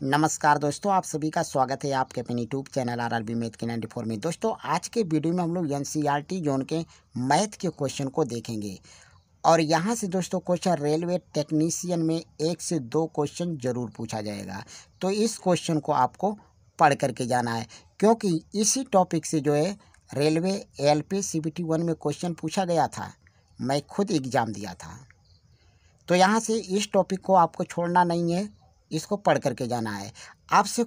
नमस्कार दोस्तों, आप सभी का स्वागत है आपके अपने यूट्यूब चैनल आरआरबी मैथ के 94 में। दोस्तों, आज के वीडियो में हम लोग एनसीईआरटी जोन के मैथ के क्वेश्चन को देखेंगे और यहाँ से दोस्तों क्वेश्चन रेलवे टेक्नीशियन में 1 से 2 क्वेश्चन जरूर पूछा जाएगा। तो इस क्वेश्चन को आपको पढ़ करके जाना है, क्योंकि इसी टॉपिक से जो है रेलवे एएलपी सीबीटी 1 में क्वेश्चन पूछा गया था। मैं खुद एग्ज़ाम दिया था। तो यहाँ से इस टॉपिक को आपको छोड़ना नहीं है, इसको पढ़ करके जाना है। आपसे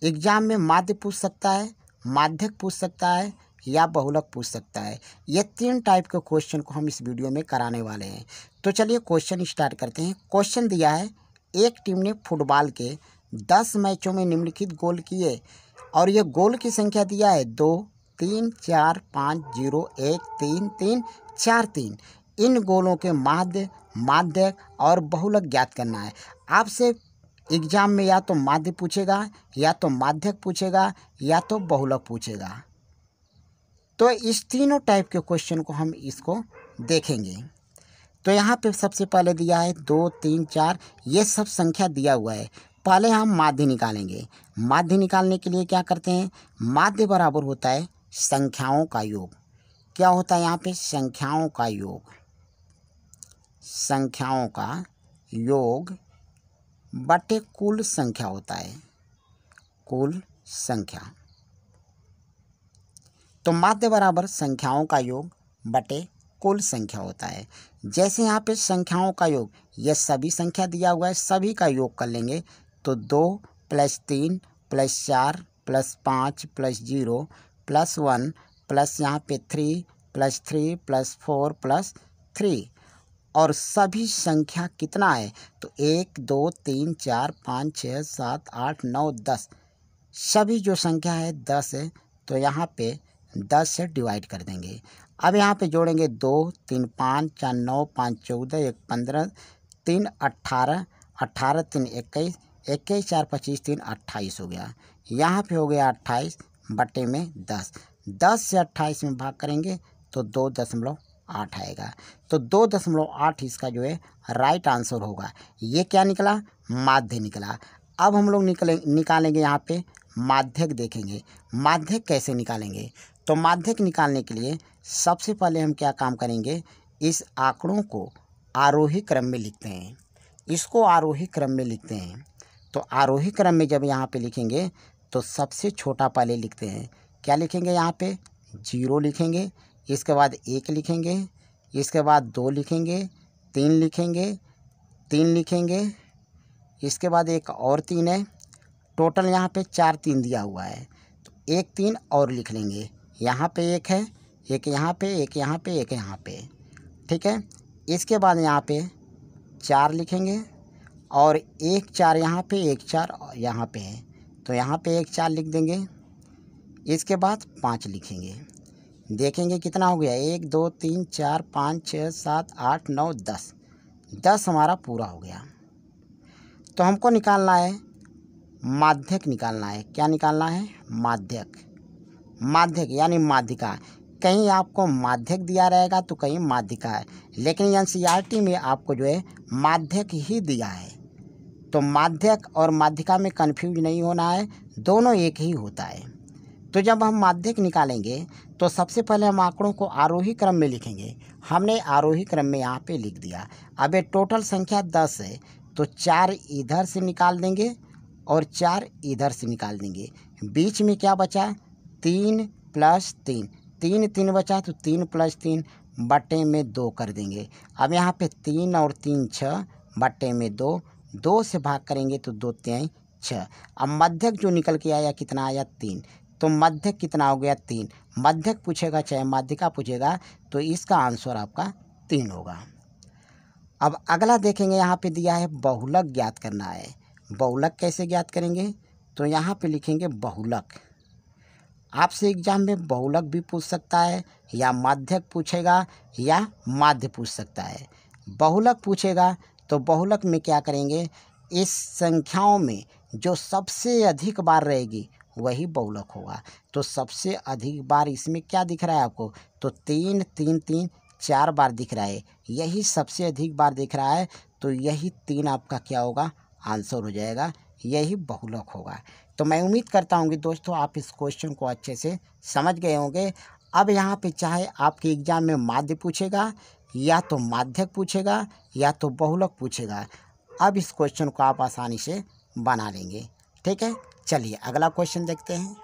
एग्ज़ाम में माध्य पूछ सकता है, माध्यक पूछ सकता है या बहुलक पूछ सकता है। ये 3 टाइप के क्वेश्चन को हम इस वीडियो में कराने वाले हैं। तो चलिए क्वेश्चन स्टार्ट करते हैं। क्वेश्चन दिया है, एक टीम ने फुटबॉल के 10 मैचों में निम्नलिखित गोल किए और ये गोल की संख्या दिया है 2, 3, 4, 5, 0, 1, 3, 3, 4, 3। इन गोलों के माध्य, माध्यक और बहुलक ज्ञात करना है। आपसे एग्जाम में या तो माध्य पूछेगा, या तो माध्यक पूछेगा, या तो बहुलक पूछेगा। तो इस तीनों टाइप के क्वेश्चन को हम इसको देखेंगे। तो यहाँ पे सबसे पहले दिया है 2, 3, 4, ये सब संख्या दिया हुआ है। पहले हम माध्य निकालेंगे। माध्य निकालने के लिए क्या करते हैं, माध्य बराबर होता है संख्याओं का योग। क्या होता है यहाँ पे, संख्याओं का योग। संख्याओं का योग बटे कुल संख्या होता है, कुल संख्या। तो माध्य बराबर संख्याओं का योग बटे कुल संख्या होता है। जैसे यहाँ पे संख्याओं का योग, ये सभी संख्या दिया हुआ है, सभी का योग कर लेंगे तो 2 + 3 + 4 + 5 + 0 + 1 प्लस यहाँ पे 3 + 3 + 4 + 3। और सभी संख्या कितना है, तो 1, 2, 3, 4, 5, 6, 7, 8, 9, 10। सभी जो संख्या है 10 है, तो यहाँ पे 10 से डिवाइड कर देंगे। अब यहाँ पे जोड़ेंगे 2, 3, 5, 4, 9, 5, 14, 1, 15, 3, 18, 18, 3, 21, 21, 4, 25, 3, 28 हो गया। यहाँ पे हो गया 28 बटे में 10। 10 से 28 में भाग करेंगे तो 2.8 आएगा। तो 2.8 इसका जो है राइट आंसर होगा। ये क्या निकला, माध्य निकला। अब हम लोग निकालेंगे यहाँ पे माध्यक देखेंगे। माध्यक कैसे निकालेंगे, तो माध्यक निकालने के लिए सबसे पहले हम क्या काम करेंगे, इस आंकड़ों को आरोही क्रम में लिखते हैं। इसको आरोही क्रम में लिखते हैं। तो आरोही क्रम में जब यहाँ पे लिखेंगे तो सबसे छोटा पहले लिखते हैं। क्या लिखेंगे, यहाँ पे 0 लिखेंगे, इसके बाद 1 लिखेंगे, इसके बाद 2 लिखेंगे, 3 लिखेंगे, 3 लिखेंगे, इसके बाद एक और 3 है। टोटल यहाँ पे 4 3 दिया हुआ है, तो 1 3 और लिख लेंगे। यहाँ पे 1 है, एक यहाँ पे, एक यहाँ पे, एक यहाँ पे, ठीक है। इसके बाद यहाँ पे 4 लिखेंगे और 1 4 यहाँ पे, 1 4 यहाँ पे है, तो यहाँ पे 1 4 लिख देंगे। इसके बाद 5 लिखेंगे। देखेंगे कितना हो गया, 1 2 3 4 5 6 7 8 9 10। 10 हमारा पूरा हो गया। तो हमको निकालना है माध्यक निकालना है। क्या निकालना है, माध्यक। माध्यक यानी माध्यिका। कहीं आपको माध्यक दिया रहेगा तो कहीं माध्यिका है, लेकिन एनसीईआरटी में आपको जो है माध्यक ही दिया है। तो माध्यक और माध्यिका में कन्फ्यूज नहीं होना है, दोनों एक ही होता है। तो जब हम माध्यक निकालेंगे तो सबसे पहले हम आंकड़ों को आरोही क्रम में लिखेंगे। हमने आरोही क्रम में यहाँ पे लिख दिया। अब ये टोटल संख्या 10 है, तो 4 इधर से निकाल देंगे और 4 इधर से निकाल देंगे। बीच में क्या बचा, 3 + 3, 3 3 बचा, तो 3 + 3 बटे में 2 कर देंगे। अब यहाँ पे 3 और 3 6 बटे में 2, 2 से भाग करेंगे तो 2 3 6। अब मध्यक जो निकल के आया कितना आया, 3। तो मध्यक कितना हो गया, 3। मध्यक पूछेगा चाहे माध्यिका पूछेगा, तो इसका आंसर आपका 3 होगा। अब अगला देखेंगे, यहाँ पे दिया है बहुलक ज्ञात करना है। बहुलक कैसे ज्ञात करेंगे, तो यहाँ पे लिखेंगे बहुलक। आपसे एग्जाम में बहुलक भी पूछ सकता है, या माध्यक पूछेगा, या माध्य पूछ सकता है। बहुलक पूछेगा तो बहुलक में क्या करेंगे, इस संख्याओं में जो सबसे अधिक बार रहेगी वही बहुलक होगा। तो सबसे अधिक बार इसमें क्या दिख रहा है आपको, तो 3 3 3 4 बार दिख रहा है, यही सबसे अधिक बार दिख रहा है, तो यही 3 आपका क्या होगा, आंसर हो जाएगा, यही बहुलक होगा। तो मैं उम्मीद करता हूँ कि दोस्तों आप इस क्वेश्चन को अच्छे से समझ गए होंगे। अब यहाँ पे चाहे आपके एग्जाम में माध्य पूछेगा या तो माध्यक पूछेगा या तो बहुलक पूछेगा, अब इस क्वेश्चन को आप आसानी से बना लेंगे। ठीक है, चलिए अगला क्वेश्चन देखते हैं।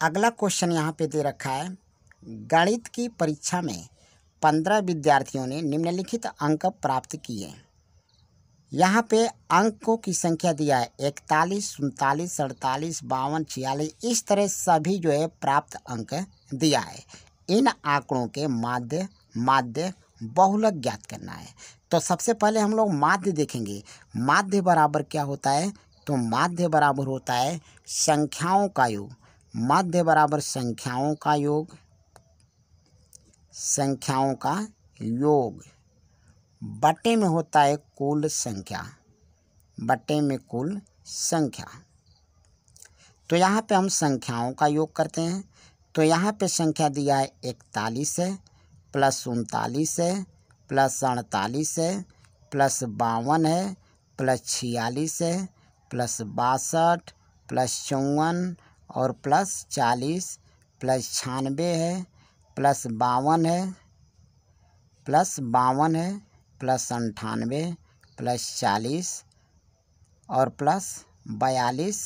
अगला क्वेश्चन यहाँ पे दे रखा है, गणित की परीक्षा में 15 विद्यार्थियों ने निम्नलिखित अंक प्राप्त किए। यहाँ पे अंकों की संख्या दिया है 41, 39, 48, 52, 46, इस तरह सभी जो है प्राप्त अंक दिया है। इन आंकड़ों के माध्य बहुलक ज्ञात करना है। तो सबसे पहले हम लोग माध्य देखेंगे। माध्य बराबर क्या होता है, तो माध्य बराबर होता है संख्याओं का योग। माध्य बराबर संख्याओं का योग, संख्याओं का योग बटे में होता है कुल संख्या, बटे में कुल संख्या। तो यहाँ पे हम संख्याओं का योग करते हैं। तो यहाँ पे संख्या दिया है 41 है, प्लस 39 है, प्लस 48 है, प्लस 52 है, प्लस 46 है, प्लस 62, प्लस 54 और प्लस 40, प्लस 96 है, प्लस 52 है, प्लस 52 है, प्लस 98, प्लस 40 और प्लस 42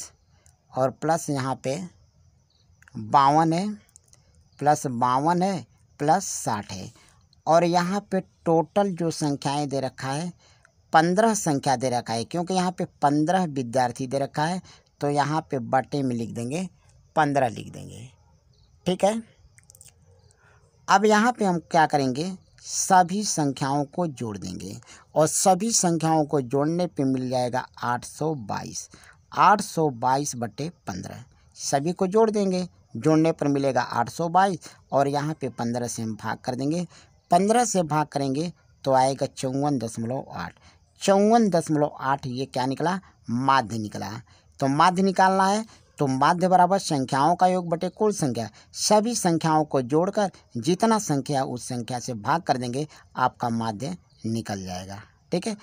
और प्लस यहाँ पे 52 है, प्लस 52 है, प्लस 60 है। और यहाँ पे टोटल जो संख्याएं दे रखा है 15 संख्या दे रखा है, क्योंकि यहाँ पे 15 विद्यार्थी दे रखा है। तो यहाँ पे बटे में लिख देंगे 15 लिख देंगे। ठीक है, अब यहाँ पे हम क्या करेंगे, सभी संख्याओं को जोड़ देंगे और सभी संख्याओं को जोड़ने पे मिल जाएगा 822। 822 बटे 15 सभी को जोड़ देंगे, जोड़ने पर मिलेगा 822 और यहाँ पे 15 से हम भाग कर देंगे। 15 से भाग करेंगे तो आएगा 54.8। 54.8 ये क्या निकला, माध्य निकला। तो माध्य निकालना है, तो माध्य बराबर संख्याओं का योग बटे कुल संख्या। सभी संख्याओं को जोड़कर जितना संख्या उस संख्या से भाग कर देंगे, आपका माध्य निकल जाएगा। ठीक है,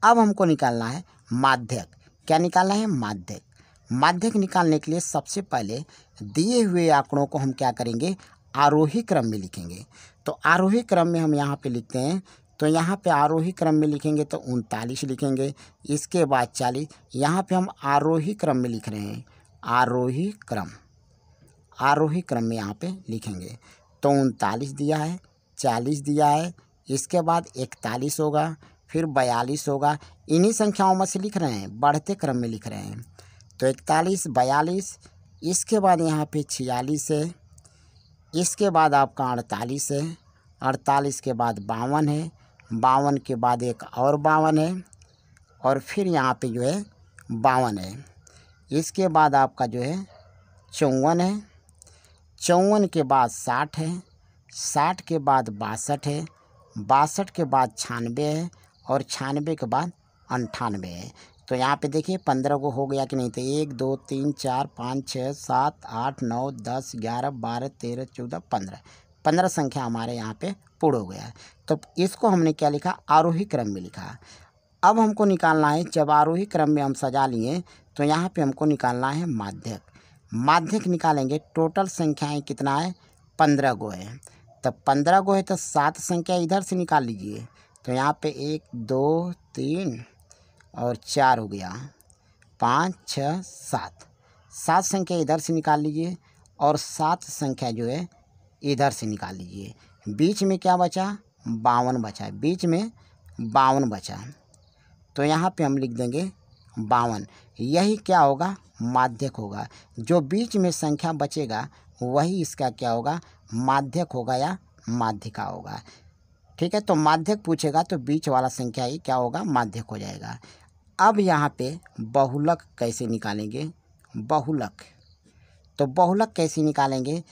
अब हमको निकालना है माध्यक। क्या निकालना है, माध्यक। माध्यक निकालने के लिए सबसे पहले दिए हुए आंकड़ों को हम क्या करेंगे, आरोही क्रम में लिखेंगे। तो आरोही क्रम में हम यहाँ पे लिखते हैं। तो यहाँ पे आरोही क्रम में लिखेंगे तो 39 लिखेंगे, इसके बाद 40। यहाँ पे हम आरोही क्रम में लिख रहे हैं, आरोही क्रम में यहाँ पे लिखेंगे। तो 39 दिया है, 40 दिया है, इसके बाद 41 होगा, फिर 42 होगा। इन्हीं संख्याओं में से लिख रहे हैं, बढ़ते क्रम में लिख रहे हैं। तो 41, 42, इसके बाद यहाँ पे 46 है, इसके बाद आपका 48 है, 48 के बाद 52 है, 52 के बाद एक और 52 है और फिर यहाँ पे जो है 52 है। इसके बाद आपका जो है 54 है, 54 के बाद 60 है, 60 के बाद 62 है, 62 के बाद 96 है और 96 के बाद 98 है। तो यहाँ पे देखिए 15 को हो गया कि नहीं, तो 1 2 3 4 5 6 7 8 9 10 11 12 13 14 15 15 संख्या हमारे यहाँ पे पूर्ण हो गया है। तो इसको हमने क्या लिखा, आरोही क्रम में लिखा। अब हमको निकालना है, जब आरोही क्रम में हम सजा लिए तो यहाँ पे हमको निकालना है माध्यक। माध्यक निकालेंगे, टोटल संख्याएं कितना है, 15 गो है। तब 15 गो है तो 7 संख्या इधर से निकाल लीजिए। तो यहाँ पे 1 2 3 और 4 हो गया, 5 6 7। 7 संख्या इधर से निकाल लीजिए और 7 संख्या जो है इधर से निकाल लीजिए। बीच में क्या बचा, 52 बचा, बीच में 52 बचा। तो यहाँ पे हम लिख देंगे 52। यही क्या होगा, माध्यक होगा। जो बीच में संख्या बचेगा वही इसका क्या होगा, माध्यक होगा या माध्यिका होगा। ठीक है, तो माध्यक पूछेगा तो बीच वाला संख्या ही क्या होगा, माध्यक हो जाएगा। अब यहाँ पे बहुलक कैसे निकालेंगे, बहुलक। तो बहुलक कैसे निकालेंगे,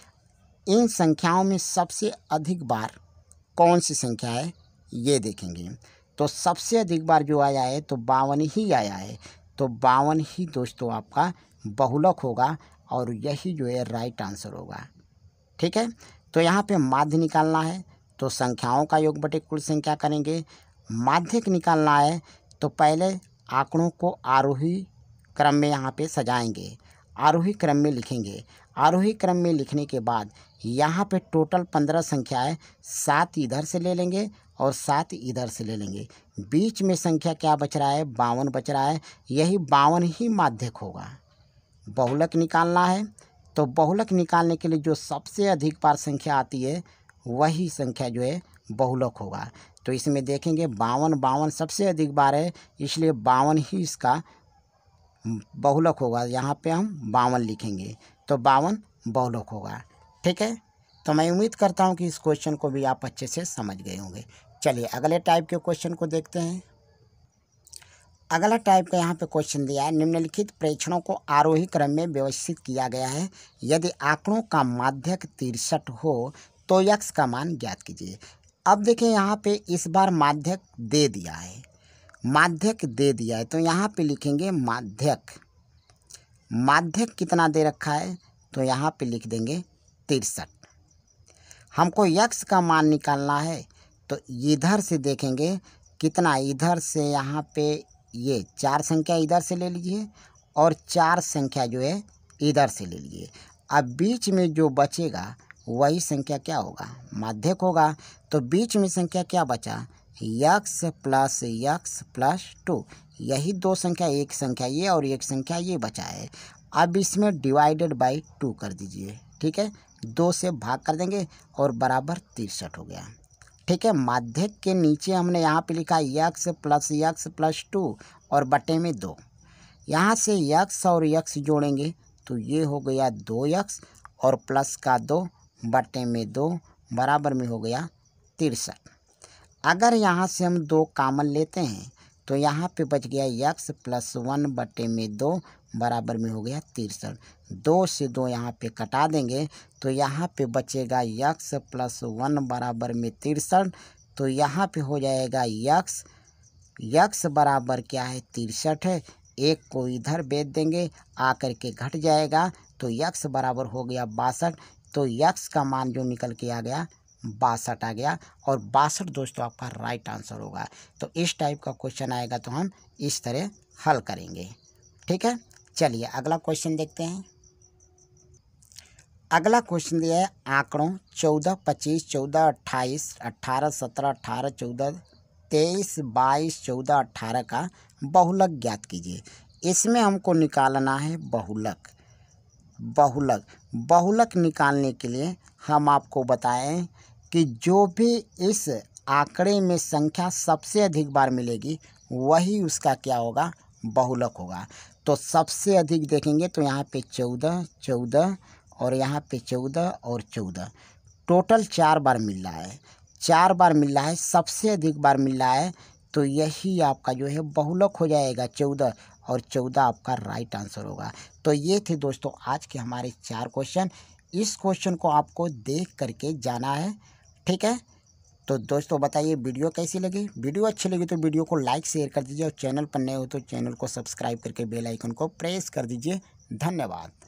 इन संख्याओं में सबसे अधिक बार कौन सी संख्या है ये देखेंगे। तो सबसे अधिक बार जो आया है तो 52 ही आया है। तो 52 ही दोस्तों आपका बहुलक होगा और यही जो है राइट आंसर होगा। ठीक है, तो यहाँ पे माध्य निकालना है तो संख्याओं का योग बटे कुल संख्या करेंगे। माध्यक निकालना है तो पहले आंकड़ों को आरोही क्रम में यहाँ पे सजाएंगे, आरोही क्रम में लिखेंगे। आरोही क्रम में लिखने के बाद यहाँ पे टोटल 15 संख्या है, 7 इधर से ले लेंगे और 7 इधर से ले लेंगे। बीच में संख्या क्या बच रहा है? 52 बच रहा है। यही 52 ही माध्यक होगा। बहुलक निकालना है तो बहुलक निकालने के लिए जो सबसे अधिक बार संख्या आती है वही संख्या जो है बहुलक होगा। तो इसमें देखेंगे 52 सबसे अधिक बार है, इसलिए 52 ही इसका बहुलक होगा। यहाँ पे हम 52 लिखेंगे तो 52 बहुलक होगा। ठीक है, तो मैं उम्मीद करता हूँ कि इस क्वेश्चन को भी आप अच्छे से समझ गए होंगे। चलिए अगले टाइप के क्वेश्चन को देखते हैं। अगला टाइप का यहाँ पे क्वेश्चन दिया है, निम्नलिखित प्रेक्षणों को आरोही क्रम में व्यवस्थित किया गया है। यदि आंकड़ों का माध्यक 63 हो तो x का मान ज्ञात कीजिए। अब देखें यहाँ पे इस बार माध्यक दे दिया है, माध्यक दे दिया है तो यहाँ पे लिखेंगे माध्यक। माध्यक कितना दे रखा है तो यहाँ पे लिख देंगे 63। हमको x का मान निकालना है तो इधर से देखेंगे कितना, इधर से यहाँ पे ये 4 संख्या इधर से ले लीजिए और 4 संख्या जो है इधर से ले लीजिए। अब बीच में जो बचेगा वही संख्या क्या होगा? माध्यक होगा। तो बीच में संख्या क्या बचा? x plus 2। यही दो संख्या, एक संख्या ये और एक संख्या ये बचा है। अब इसमें डिवाइडेड बाई 2 कर दीजिए। ठीक है, 2 से भाग कर देंगे और बराबर 63 हो गया। ठीक है, माध्यक के नीचे हमने यहाँ पे लिखा x प्लस 2 और बटे में 2। यहाँ से x और x जोड़ेंगे तो ये हो गया 2x और प्लस का 2 बटे में 2 बराबर में हो गया 63। अगर यहाँ से हम 2 कॉमन लेते हैं तो यहाँ पे बच गया x प्लस 1 बटे में 2 बराबर में हो गया 63। 2 से 2 यहाँ पे कटा देंगे तो यहाँ पे बचेगा x प्लस 1 बराबर में 63। तो यहाँ पे हो जाएगा x बराबर क्या है? 63 है। एक को इधर बेच देंगे, आकर के घट जाएगा तो x बराबर हो गया 62। तो x का मान जो निकल के आ गया 62 आ गया और 62 दोस्तों आपका राइट आंसर होगा। तो इस टाइप का क्वेश्चन आएगा तो हम इस तरह हल करेंगे। ठीक है, चलिए अगला क्वेश्चन देखते हैं। अगला क्वेश्चन दिया है, आंकड़ों 14, 25, 14, 28, 18, 17, 18, 14, 23, 22, 14, 18 का बहुलक ज्ञात कीजिए। इसमें हमको निकालना है बहुलक। बहुलक निकालने के लिए हम आपको बताएं कि जो भी इस आंकड़े में संख्या सबसे अधिक बार मिलेगी वही उसका क्या होगा? बहुलक होगा। तो सबसे अधिक देखेंगे तो यहाँ पे 14 और यहाँ पे 14 और 14, टोटल 4 बार मिल रहा है। 4 बार मिल रहा है, सबसे अधिक बार मिल रहा है तो यही आपका जो है बहुलक हो जाएगा 14 और 14 आपका राइट आंसर होगा। तो ये थे दोस्तों आज के हमारे 4 क्वेश्चन। इस क्वेश्चन को आपको देख करके जाना है। ठीक है, तो दोस्तों बताइए वीडियो कैसी लगी। वीडियो अच्छी लगी तो वीडियो को लाइक शेयर कर दीजिए और चैनल पर नए हो तो चैनल को सब्सक्राइब करके बेल आइकन को प्रेस कर दीजिए। धन्यवाद।